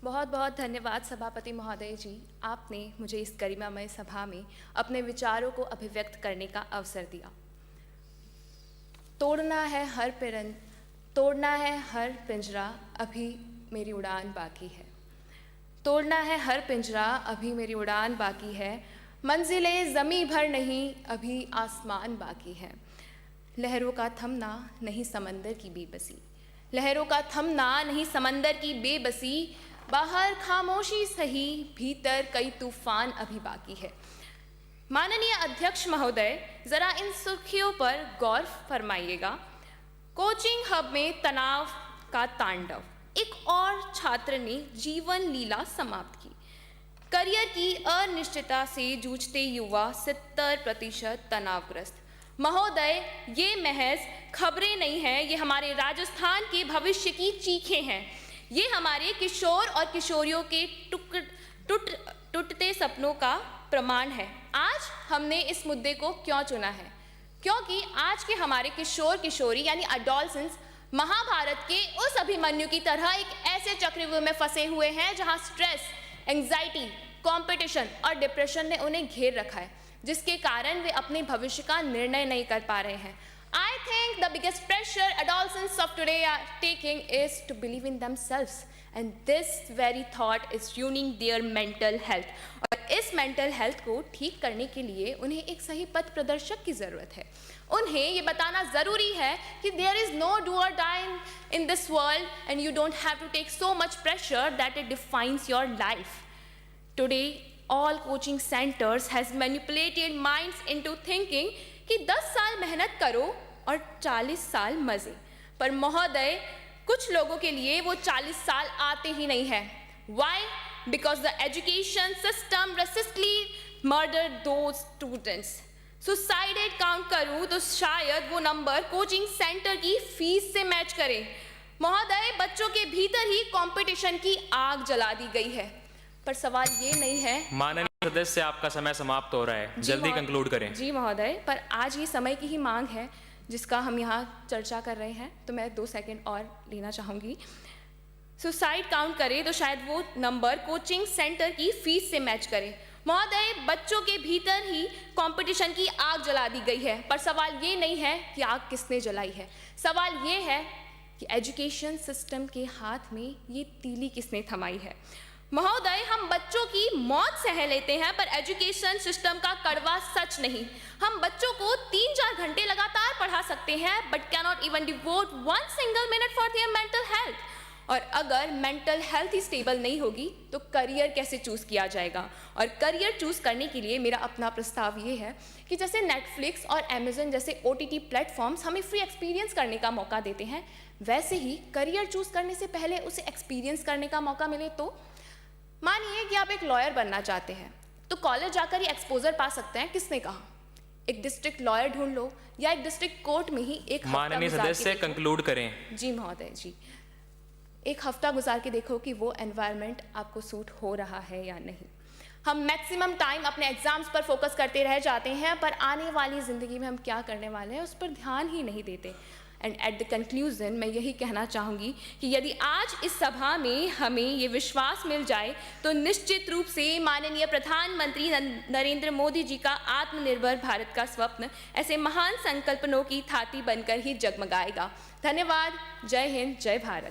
बहुत बहुत धन्यवाद सभापति महोदय जी, आपने मुझे इस गरिमामय सभा में अपने विचारों को अभिव्यक्त करने का अवसर दिया। तोड़ना है हर पिंजरा, अभी मेरी उड़ान बाकी है। तोड़ना है हर पिंजरा, अभी मेरी उड़ान बाकी है। मंजिलें ज़मीं भर नहीं, अभी आसमान बाकी है। लहरों का थमना नहीं समंदर की बेबसी, लहरों का थमना नहीं समंदर की बेबसी। बाहर खामोशी सही, भीतर कई तूफान अभी बाकी है। माननीय अध्यक्ष महोदय, जरा इन सुर्खियों पर गौर फरमाइएगा। कोचिंग हब में तनाव का तांडव, एक और छात्र ने जीवन लीला समाप्त की। करियर की अनिश्चितता से जूझते युवा 70% तनावग्रस्त। महोदय, ये महज खबरें नहीं हैं, ये हमारे राजस्थान के भविष्य की चीखें हैं। ये हमारे किशोर और किशोरियों के टूटते सपनों का प्रमाण है। आज हमने इस मुद्दे को क्यों चुना है? क्योंकि आज के हमारे किशोर किशोरी यानी अडोलसेंस महाभारत के उस अभिमन्यु की तरह एक ऐसे चक्रव्यूह में फंसे हुए हैं जहां स्ट्रेस, एंजाइटी, कंपटीशन और डिप्रेशन ने उन्हें घेर रखा है, जिसके कारण वे अपने भविष्य का निर्णय नहीं कर पा रहे हैं। I think the biggest pressure adolescents of today are taking is to believe in themselves, and this very thought is ruining their mental health. और इस mental health को ठीक करने के लिए उन्हें एक सही पथ प्रदर्शक की ज़रूरत है। उन्हें ये बताना ज़रूरी है कि there is no do or die in this world, and you don't have to take so much pressure that it defines your life. Today, all coaching centers has manipulated minds into thinking कि 10 साल मेहनत करो और 40 साल मज़े। पर महोदय, कुछ लोगों के लिए वो 40 साल आते ही नहीं है। Why? Because the education system racistly murdered those students. Suicided count करूँ तो शायद वो नंबर कोचिंग सेंटर की फीस से मैच करे। महोदय, बच्चों के भीतर ही कंपटीशन की आग जला दी गई है। पर सवाल ये नहीं है। माननीय सदस्य, आपका समय समाप्त हो रहा है, जल्दी कंक्लूड करें। जी महोदय, पर आज ये समय की ही मांग है जिसका हम यहाँ चर्चा कर रहे हैं, तो मैं 2 सेकंड और लेना चाहूँगी। सुसाइड काउंट करें तो शायद वो नंबर कोचिंग सेंटर की फीस से मैच करे। महोदय, बच्चों के भीतर ही कंपटीशन की आग जला दी गई है, पर सवाल ये नहीं है कि आग किसने जलाई है। सवाल ये है कि एजुकेशन सिस्टम के हाथ में ये तीली किसने थमाई है। महोदय, हम बच्चों की मौत सह लेते हैं, पर एजुकेशन सिस्टम का कड़वा सच नहीं। हम बच्चों को 3-4 घंटे लगातार पढ़ा सकते हैं, but cannot even devote 1 single minute for their mental health. और अगर मेंटल हेल्थ ही स्टेबल नहीं होगी तो करियर कैसे चूज़ किया जाएगा? और करियर चूज़ करने के लिए मेरा अपना प्रस्ताव ये है कि जैसे नेटफ्लिक्स और अमेजन जैसे OTT प्लेटफॉर्म्स हमें फ्री एक्सपीरियंस करने का मौका देते हैं, वैसे ही करियर चूज़ करने से पहले उसे एक्सपीरियंस करने का मौका मिले। तो मानिए कि आप एक लॉयर बनना चाहते हैं, तो कॉलेज जाकर ही एक्सपोजर पा सकते हैं। किसने कहा? एक डिस्ट्रिक्ट लॉयर ढूंढ लो या एक डिस्ट्रिक्ट कोर्ट में ही एक माननीय सदस्य कंक्लूड करें। जी महोदय जी, एक हफ्ता गुजार के देखो कि वो एनवायरनमेंट आपको सूट हो रहा है या नहीं। हम मैक्सिमम टाइम अपने एग्जाम्स पर फोकस करते रह जाते हैं, पर आने वाली ज़िंदगी में हम क्या करने वाले हैं उस पर ध्यान ही नहीं देते। एंड एट द कंक्लूजन मैं यही कहना चाहूँगी कि यदि आज इस सभा में हमें ये विश्वास मिल जाए तो निश्चित रूप से माननीय प्रधानमंत्री नरेंद्र मोदी जी का आत्मनिर्भर भारत का स्वप्न ऐसे महान संकल्पनों की थाती बनकर ही जगमगाएगा। धन्यवाद। जय हिंद, जय भारत।